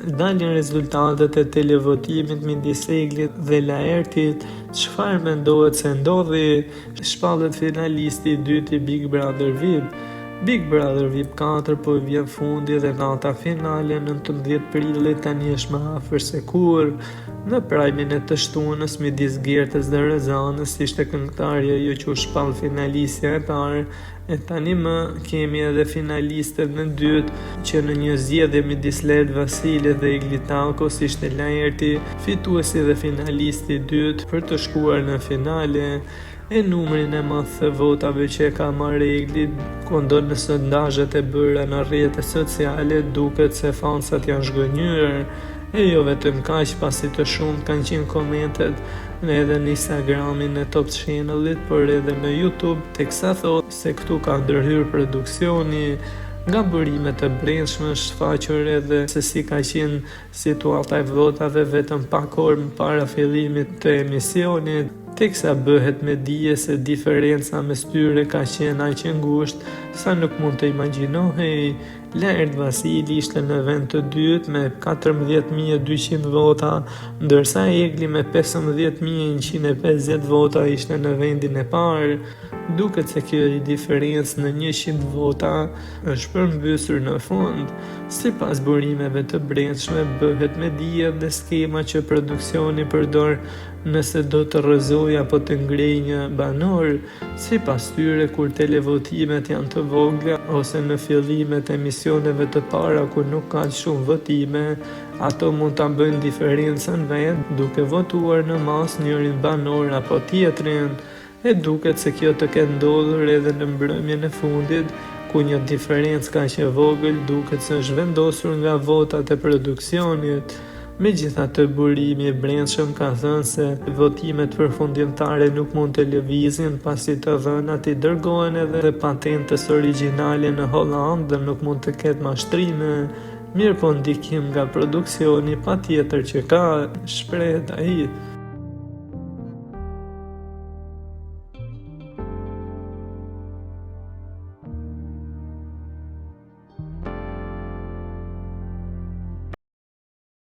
Dalin rezultatet e televotimit midis Eglit dhe Laertit. Çfarë mendohet se ndodhi? Shpallet finalisti i dytë i Big Brother VIP. Big Brother VIP 4 po vjen fundi dhe nata finale 19 prillit tani është më afër se kur. Në prajmin e të shtunës midis Gertës dhe Rezanës ishte këngëtarja jo që u shpall finalistja e parë, e tani më kemi edhe finalistët në dytë që në një zgjedhje midis Lert Vasilit dhe Eglit Takos ishte Laerti fituesi dhe finalisti i dytë për të shkuar në finale. E numrin e madh të votave që e ka marrë Egli kundër në sondazhet e bëra në rrjetet sociale, duket se fansat janë zhgënjur. E jo vetëm kaq, pasi të shumë kanë qenë komentet edhe në Instagramin e Top Channel-it, por edhe në YouTube, teksa thotë se këtu ka ndërhyrë produksioni. Nga burimet e brendshme është shfaqur edhe se si ka qenë situata e votave vetëm pak orë para fillimit të emisionit, teksa bëhet me dije se diferenca mes tyre ka qenë aq e ngushtë sa nuk mund të imagjinohej. Lert Vasili ishte në vend të dytë me 14.200 vota, ndërsa Egli me 15.150 vota ishte në vendin e parë. Duket se kjo diferencë në 100 vota është përmbysur në fund. Sipas burimeve të brendshme bëhet me dije dhe skema që produksioni përdor nëse do të rrëzoj apo të ngrej një banor. Sipas tyre, kur televotimet janë të vogla ose në fillimet e emisioneve të para ku nuk ka shumë votime, ato mund ta bëjnë diferencën vend duke votuar në mas njërin banor apo tjetrin. E duket se kjo të ketë ndodhur edhe në mbrëmjen e fundit, ku një diferencë kaq e vogël duket se është vendosur nga votat e produksionit. Megjithatë, burimi i brendshëm ka thënë se votimet përfundimtare nuk mund të lëvizin pasi të dhënat i dërgohen edhe patentës origjinale në Holland dhe nuk mund të ketë mashtrime. Mirë po ndikim nga produksioni patjetër që ka, shprehet ai.